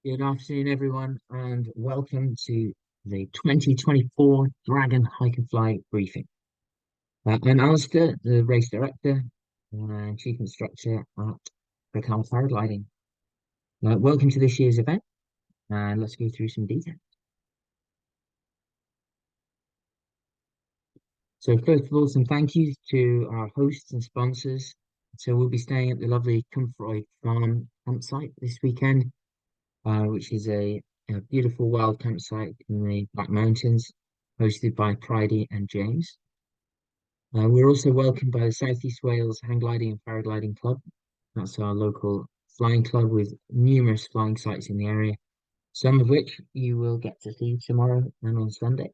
Good afternoon, everyone, and welcome to the 2024 Dragon Hike and Fly briefing. I'm Alistair, the race director and chief instructor at Brickham Paragliding. Welcome to this year's event, and let's go through some details. So, first of all, some thank yous to our hosts and sponsors. So, we'll be staying at the lovely Comfroy Farm campsite this weekend, which is a beautiful wild campsite in the Black Mountains, hosted by Pridey and James. We're also welcomed by the South East Wales Hang Gliding and Paragliding Club. That's our local flying club with numerous flying sites in the area, some of which you will get to see tomorrow and on Sunday.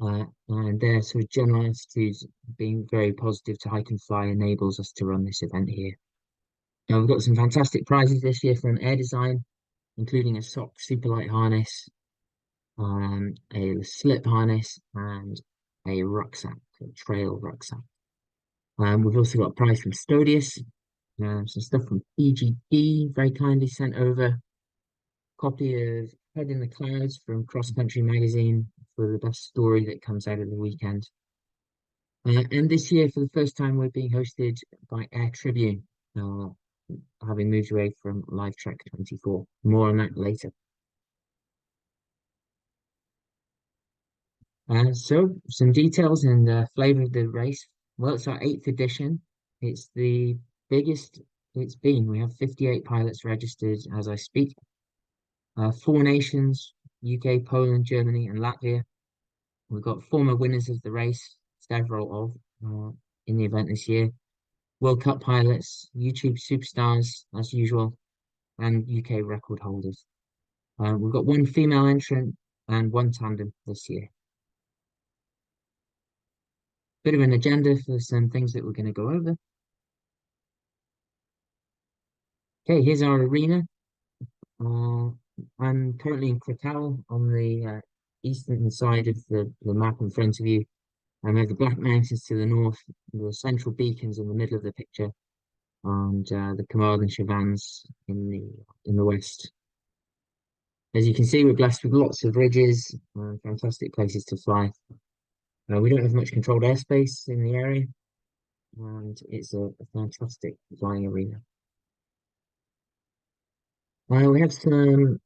And their sort of general attitudes being very positive to hike and fly enables us to run this event here. Now, we've got some fantastic prizes this year from Air Design, including a SOC Superlight harness, a slip harness, and a rucksack, a trail rucksack. We've also got a prize from Stodius, some stuff from PGD, very kindly sent over. Copy of Head in the Clouds from Cross Country Magazine for the best story that comes out of the weekend. And this year, for the first time, we're being hosted by Air Tribune, having moved away from Live Trek 24. More on that later. So, some details and flavour of the race. Well, it's our 8th edition. It's the biggest it's been. We have 58 pilots registered as I speak. 4 nations, UK, Poland, Germany, and Latvia. We've got former winners of the race, several of, in the event this year. World Cup pilots, YouTube superstars, as usual, and UK record holders. We've got one female entrant and one tandem this year. Bit of an agenda for some things that we're going to go over. Okay, here's our arena. I'm currently in Krakow on the eastern side of the map in front of you. And we have the Black Mountains to the north, the central beacons in the middle of the picture, and the Carmarthen Chevannes in the west. As you can see, we're blessed with lots of ridges and fantastic places to fly. We don't have much controlled airspace in the area, and it's a fantastic flying arena. We have some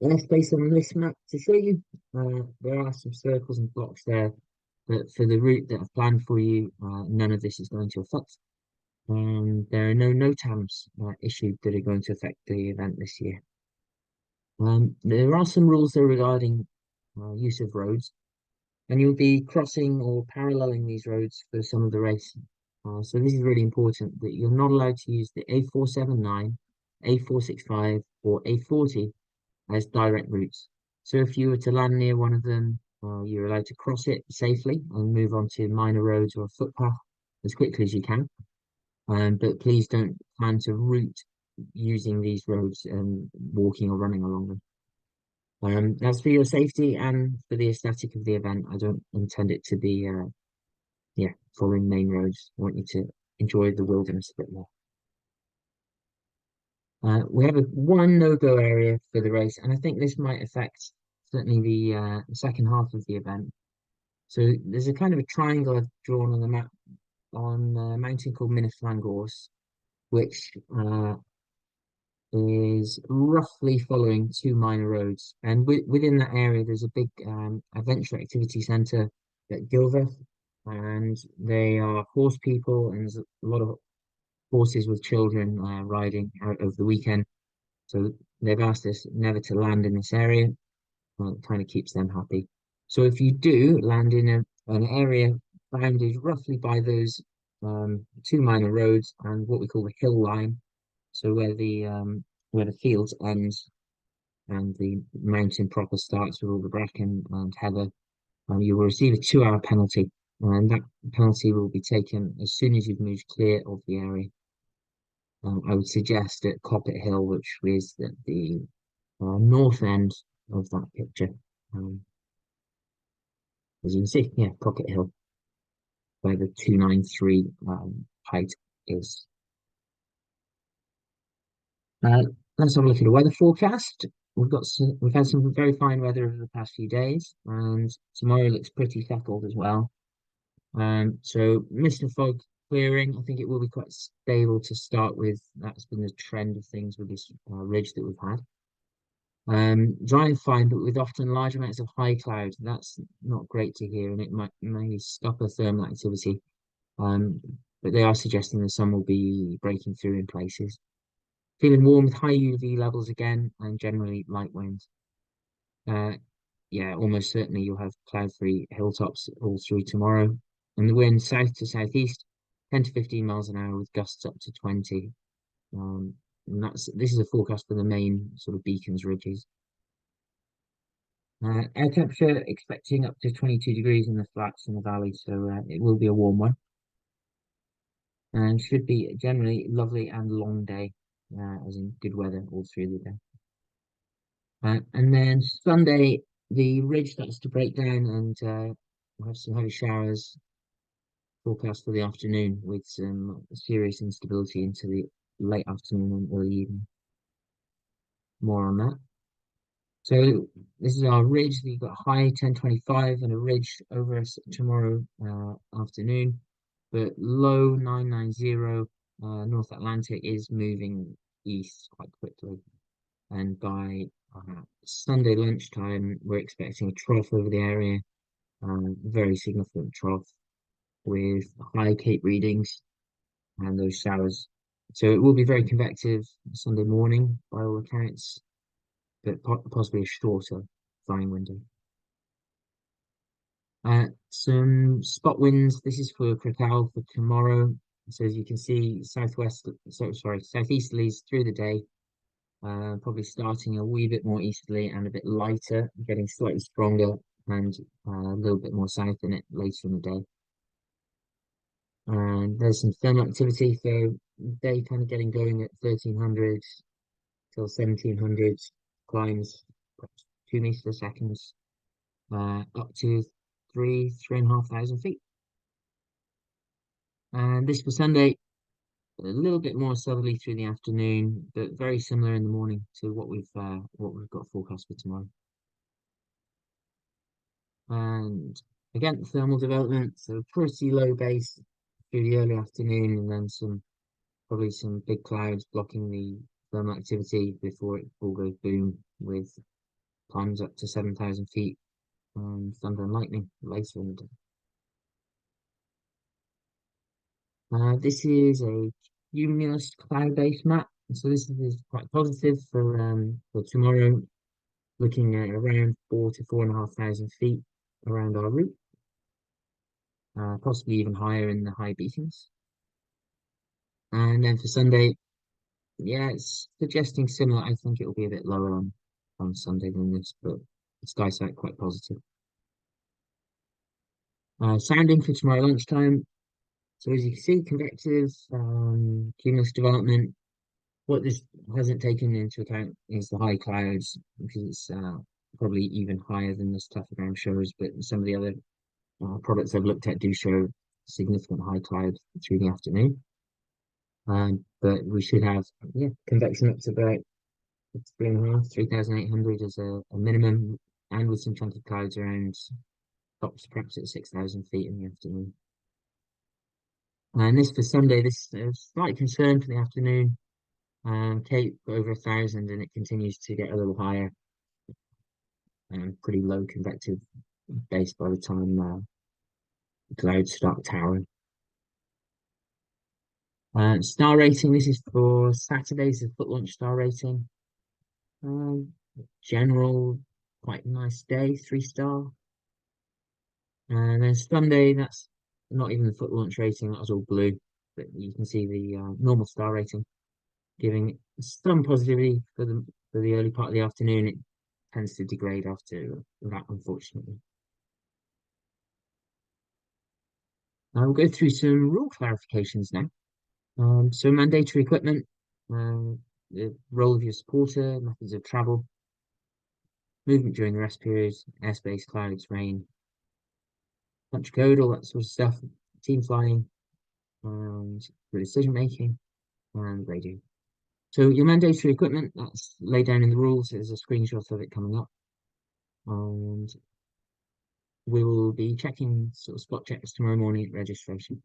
airspace on this map to show you. There are some circles and blocks there, but for the route that I've planned for you, none of this is going to affect. There are no NOTAMs issued that are going to affect the event this year. There are some rules there regarding use of roads, and you'll be crossing or paralleling these roads for some of the race. So this is really important that you're not allowed to use the A479, A465, or A40 as direct routes. So if you were to land near one of them, you're allowed to cross it safely and move on to minor roads or a footpath as quickly as you can. But please don't plan to route using these roads and walking or running along them. As for your safety and for the aesthetic of the event, I don't intend it to be, following main roads. I want you to enjoy the wilderness a bit more. We have one no-go area for the race, and I think this might affect certainly the second half of the event. So there's a kind of a triangle I've drawn on the map on a mountain called Mynydde Llangors, which is roughly following two minor roads. And within that area, there's a big adventure activity centre at Gilverth, and they are horse people, and there's a lot of horses with children riding out of the weekend. So they've asked us never to land in this area. Well, it kind of keeps them happy. So if you do land in an area bounded roughly by those two minor roads and what we call the hill line, so where the fields ends and the mountain proper starts with all the bracken and heather, you will receive a 2-hour penalty, and that penalty will be taken as soon as you've moved clear of the area. I would suggest at Coppet Hill, which is at the north end of that picture. As you can see, yeah, Coppet Hill, where the 293 height is. Let's have a look at the weather forecast. we've had some very fine weather over the past few days, and tomorrow looks pretty settled as well. So mist and fog clearing. I think it will be quite stable to start with. That's been the trend of things with this ridge that we've had. Dry and fine, but with often large amounts of high cloud. That's not great to hear, and it may stop a thermal activity. Um, but they are suggesting the sun will be breaking through in places. Feeling warm with high UV levels again, and generally light winds. Uh, yeah, almost certainly you'll have cloud-free hilltops all through tomorrow. And the wind south to southeast, 10 to 15 miles an hour with gusts up to 20. Um, and this is a forecast for the main sort of beacons ridges. Air temperature expecting up to 22 degrees in the flats in the valley, so it will be a warm one. And should be generally lovely and long day, as in good weather all through the day. And then Sunday, the ridge starts to break down and we'll have some heavy showers forecast for the afternoon with some serious instability into the late afternoon and early evening. More on that. So this is our ridge. We've got high 1025 and a ridge over us tomorrow afternoon, but low 990 North Atlantic is moving east quite quickly. And by Sunday lunchtime, we're expecting a trough over the area, very significant trough with high Cape readings and those showers. So it will be very convective Sunday morning by all accounts, but possibly a shorter flying window. Some spot winds. This is for Krakow for tomorrow. So as you can see, southeasterlies through the day, probably starting a wee bit more easterly and a bit lighter, getting slightly stronger and a little bit more south in it later in the day. And there's some thermal activity, so day kind of getting going at 1300 till 1700 climbs, perhaps 2 meters a second, up to 3,500 feet. And this for Sunday, a little bit more southerly through the afternoon, but very similar in the morning to what we've got forecast for tomorrow. And again, thermal development, so pretty low base through the early afternoon, and then probably some big clouds blocking the thermal activity before it all goes boom with climbs up to 7,000 feet and thunder and lightning later in the day. This is a cumulus cloud-based map, so this is quite positive for tomorrow, looking at around 4 to 4,500 feet around our route, possibly even higher in the high beacons. And then for Sunday, yeah, it's suggesting similar. I think it will be a bit lower on Sunday than this, but the sky sight quite positive. Sounding for tomorrow lunchtime. So as you can see, convective cumulus development. What this hasn't taken into account is the high clouds, because it's probably even higher than the classifigram shows. But some of the other products I've looked at do show significant high cloud through the afternoon. But we should have, yeah, convection up to about 3,800 as a minimum, and with some chunky clouds around tops perhaps at 6,000 feet in the afternoon. And this for Sunday, this slight concern for the afternoon. Cape over 1,000, and it continues to get a little higher. Pretty low convective base by the time the clouds start towering. Star rating. This is for Saturday's foot launch star rating. Um, General, quite nice day, 3 star. And then Sunday, that's not even the foot launch rating, that was all blue. But you can see the normal star rating, giving some positivity for the early part of the afternoon. It tends to degrade after that, unfortunately. I will go through some rule clarifications now. So mandatory equipment, the role of your supporter, methods of travel, movement during the rest period, airspace, clouds, rain, punch code, all that sort of stuff, team flying, and for decision making, and radio. So your mandatory equipment, that's laid down in the rules. There's a screenshot of it coming up. And we will be checking sort of spot checks tomorrow morning at registration.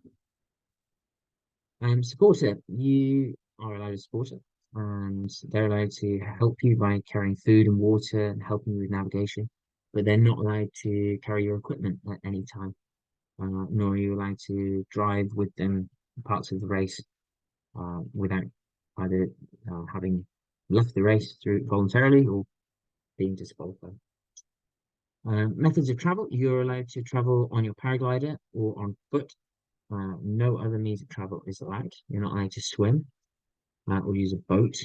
Supporter, you are allowed a supporter, and they're allowed to help you by carrying food and water and helping you with navigation, but they're not allowed to carry your equipment at any time, nor are you allowed to drive with them parts of the race without either having left the race through voluntarily or being disqualified. Methods of travel, you're allowed to travel on your paraglider or on foot. No other means of travel is allowed. You're not allowed to swim or use a boat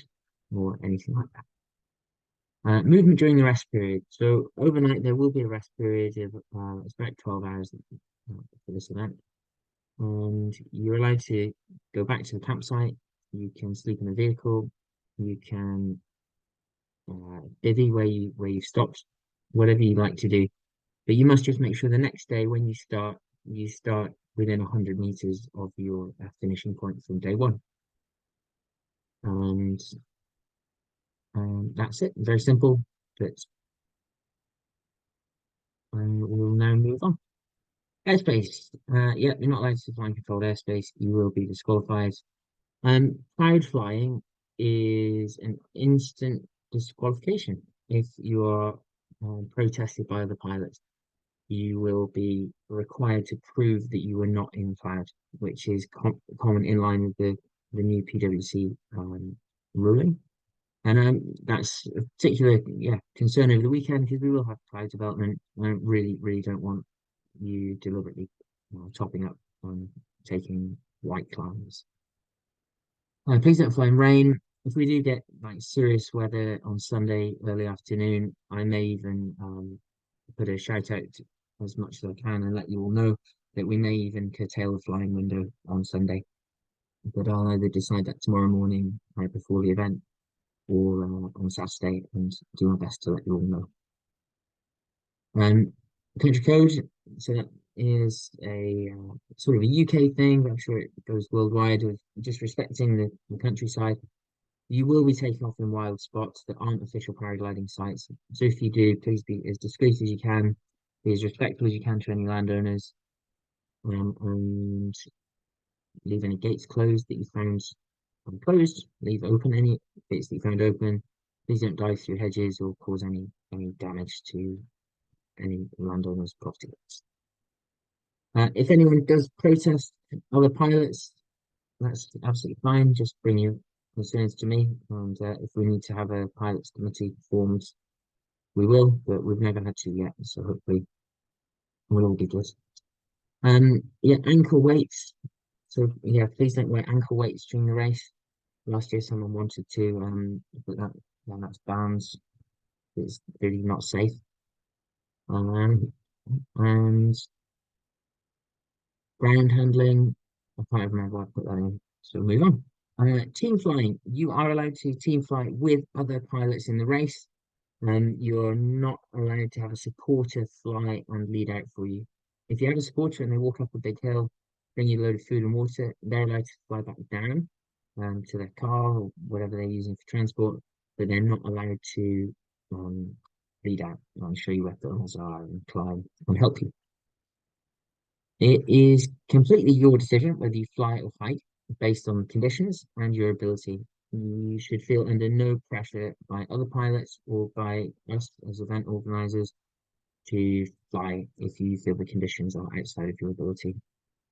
or anything like that. Movement during the rest period. So overnight there will be a rest period of it's about 12 hours for this event. And you're allowed to go back to the campsite. You can sleep in a vehicle. You can bivvy where you stopped, whatever you like to do. But you must just make sure the next day when you start within 100 meters of your finishing point from day one. And that's it. Very simple, but we'll now move on. Airspace. Yeah, you're not allowed to fly in controlled airspace. You will be disqualified. Cloud flying is an instant disqualification if you are protested by the pilots. You will be required to prove that you were not in cloud, which is common in line with the new PwC ruling. And that's a particular concern over the weekend because we will have cloud development. I really don't want you deliberately topping up on taking white clouds. Please don't fly in rain. If we do get like serious weather on Sunday early afternoon, I may even put a shout out as much as I can and let you all know that we may even curtail the flying window on Sunday. But I'll either decide that tomorrow morning, right before the event, or on Saturday, and do my best to let you all know. Um, Country code, so that is a sort of a UK thing, but I'm sure it goes worldwide of just respecting the countryside. You will be taken off in wild spots that aren't official paragliding sites. So if you do, please be as discreet as you can, be as respectful as you can to any landowners, and leave any gates closed that you found closed. Leave open any bits that you found open. Please don't dive through hedges or cause any damage to any landowners' property. If anyone does protest other pilots, that's absolutely fine. Just bring your concerns to me, and if we need to have a pilots committee formed, we will. But we've never had to yet, so hopefully we'll all be good. Yeah, ankle weights. So yeah, please don't wear ankle weights during the race. Last year, someone wanted to put that, well, that's bans. It's really not safe. Um, and ground handling. I can't remember why I put that in. So move on. Team flying. You are allowed to team fly with other pilots in the race. You're not allowed to have a supporter fly and lead out for you. If you have a supporter and they walk up a big hill, bring you a load of food and water, they're allowed to fly back down to their car or whatever they're using for transport, but they're not allowed to um, lead out and show you where things are and climb and help you. It is completely your decision whether you fly or hike based on conditions and your ability. You should feel under no pressure by other pilots or by us as event organizers to fly if you feel the conditions are outside of your ability.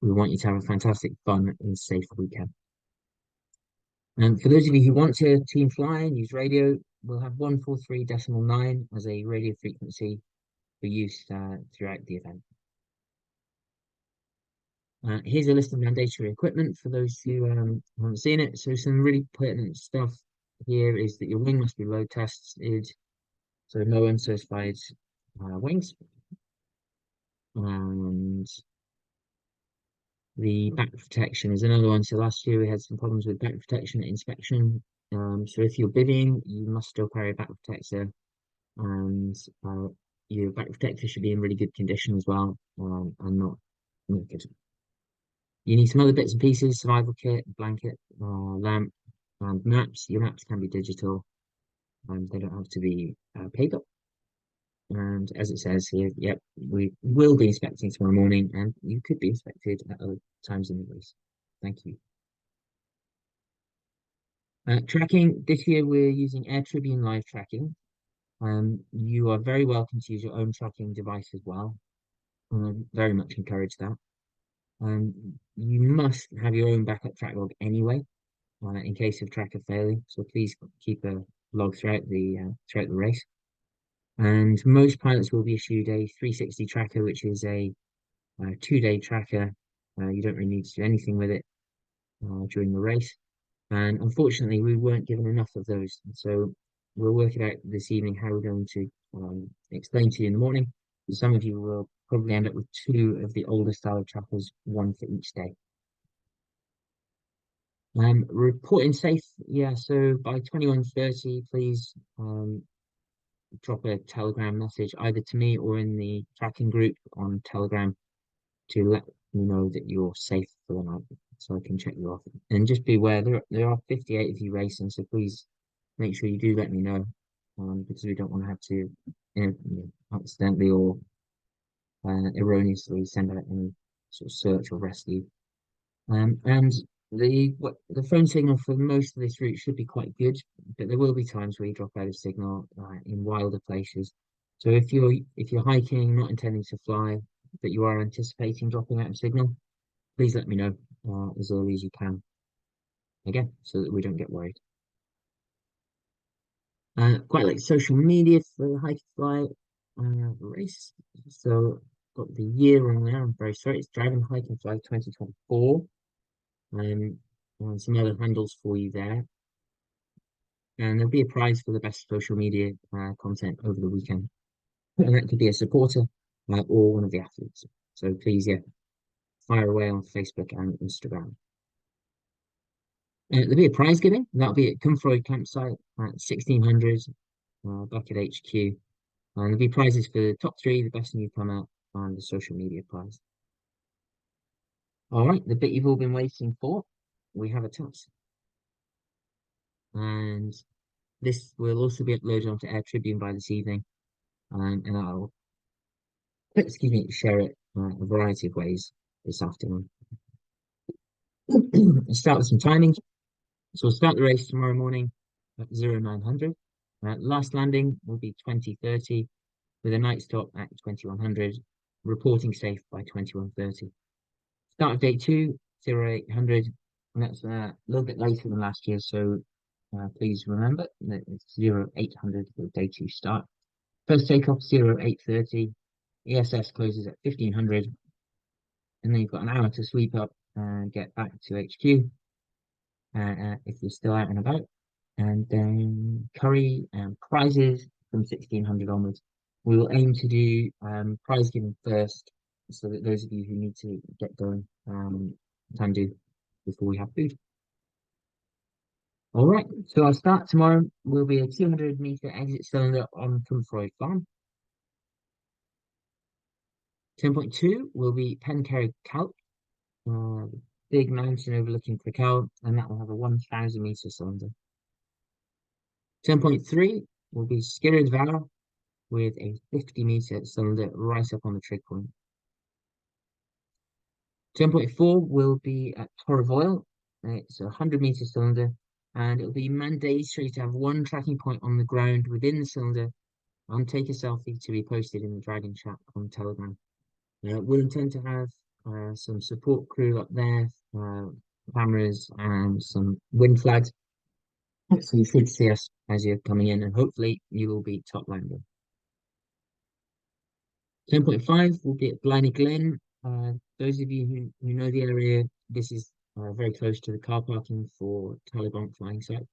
We want you to have a fantastic, fun, and safe weekend. And for those of you who want to team fly and use radio, we'll have 143.9 as a radio frequency for use throughout the event. Here's a list of mandatory equipment for those who haven't seen it. So some really pertinent stuff here is that your wing must be load tested, so no uncertified wings. And the back protection is another one. So last year we had some problems with back protection at inspection. So if you're bivvying, you must still carry a back protector, and your back protector should be in really good condition as well, and not naked. You need some other bits and pieces, survival kit, blanket, lamp, And maps, your maps can be digital, and they don't have to be paper. And as it says here, yep, we will be inspecting tomorrow morning, and you could be inspected at other times in the race. Thank you. Tracking, this year we're using Air Tribune Live tracking. You are very welcome to use your own tracking device as well. I very much encourage that. You must have your own backup track log anyway, in case of tracker failure. So please keep a log throughout the race. And most pilots will be issued a 360 tracker, which is a 2-day tracker. You don't really need to do anything with it during the race. And unfortunately, we weren't given enough of those. So we'll work it out this evening how we're going to explain to you in the morning. Some of you will probably end up with two of the older style trackers, one for each day. Reporting safe, yeah. So by 21:30, please drop a Telegram message either to me or in the tracking group on Telegram to let me know that you're safe for the night, so I can check you off. And just be aware there are 58 of you racing, so please make sure you do let me know, because we don't want to have to accidentally or erroneously send out any sort of search or rescue. And the phone signal for most of this route should be quite good, but there will be times where you drop out of signal in wilder places. So if you're hiking, not intending to fly, but you are anticipating dropping out of signal, please let me know as early as you can. Again, so that we don't get worried. Quite like social media for the hike fly race. So got the year on there. I'm very sorry. It's Driving Hike and Fly 2024. And some other handles for you there. And there'll be a prize for the best social media content over the weekend. And that could be a supporter or one of the athletes. So please, yeah, fire away on Facebook and Instagram. There'll be a prize giving. That'll be at Cumfroy campsite at 1600 back at HQ. And there'll be prizes for the top three, the best newcomer, and the social media prize. All right, the bit you've all been waiting for. We have a task. And this will also be uploaded onto Air Tribune by this evening. And I'll, excuse me, share it a variety of ways this afternoon. Let's start with some timings. So we'll start the race tomorrow morning at 0900. Last landing will be 20:30 with a night stop at 2100, reporting safe by 21:30. Start of day two, 0800, and that's a little bit later than last year, so please remember that it's 0800 for day two start. First takeoff 0830, ESS closes at 1500, and then you've got an hour to sweep up and get back to HQ if you're still out and about. And then curry and prizes from 1600 onwards. We will aim to do prize giving first, so that those of you who need to get going can do before we have food. All right, so our start tomorrow will be a 200-meter exit cylinder on Cumfroy Farm. 10.2 will be Pencarrig Calc, big mountain overlooking Crickhowell, and that will have a 1,000-meter cylinder. 10.3 will be Skirrid Valor with a 50-meter cylinder right up on the trig point. 10.4 will be at Toravoil. It's a 100-meter cylinder, and it'll be mandatory to have one tracking point on the ground within the cylinder and take a selfie to be posted in the Dragon chat on Telegram. We'll intend to have some support crew up there, cameras and some wind flags. So you should see us as you're coming in, and hopefully you will be top lander. 10.5 will be at Blarney Glen. Those of you who know the area, this is very close to the car parking for Taliban flying site.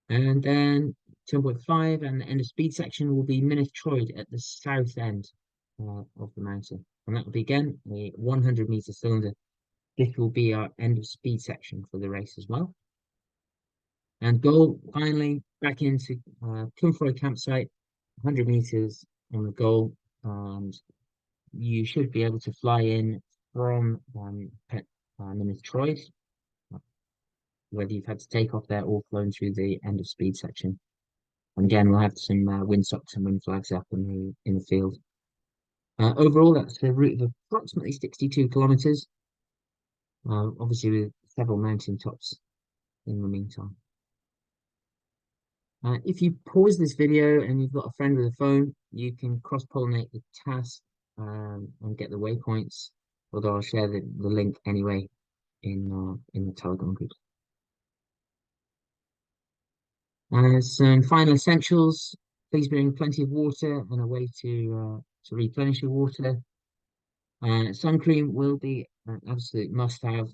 And then 10.5 and the end of speed section will be Mynydde Troed at the south end of the mountain. And that will be again a 100-meter cylinder. This will be our end of speed section for the race as well. And goal finally back into Cumfroy campsite, 100 meters on the goal. And you should be able to fly in from Mynydde Troed. whether you've had to take off there or flown through the end of speed section. And again, we'll have some windsocks and wind flags up in the field. Overall, that's a route of approximately 62 kilometers, obviously with several mountain tops in the meantime. If you pause this video and you've got a friend with a phone, you can cross-pollinate the task and get the waypoints, although I'll share the link anyway in the Telegram group. Some final essentials. Please bring plenty of water and a way to replenish your water. Sun cream will be an absolute must-have.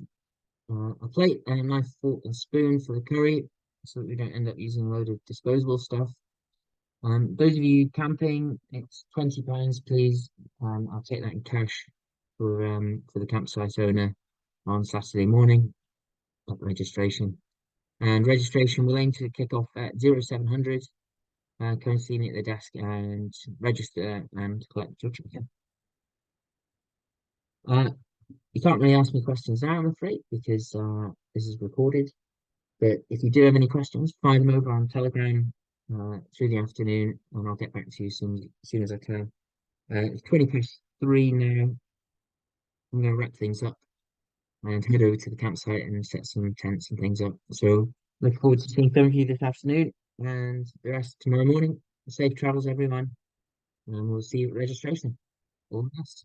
A plate and a knife, fork, and spoon for the curry, so that we don't end up using a load of disposable stuff. Those of you camping, it's £20, please. I'll take that in cash for the campsite owner on Saturday morning at registration. And registration will aim to kick off at 0700. Come and see me at the desk and register and collect your ticket. Uh, you can't really ask me questions now, I'm afraid, because this is recorded. But if you do have any questions, fire them over on Telegram through the afternoon, and I'll get back to you as soon as I can. It's 3 now. I'm going to wrap things up and head over to the campsite and set some tents and things up. So look forward to seeing some of you this afternoon and the rest tomorrow morning. Safe travels, everyone, and we'll see you at registration. All the best.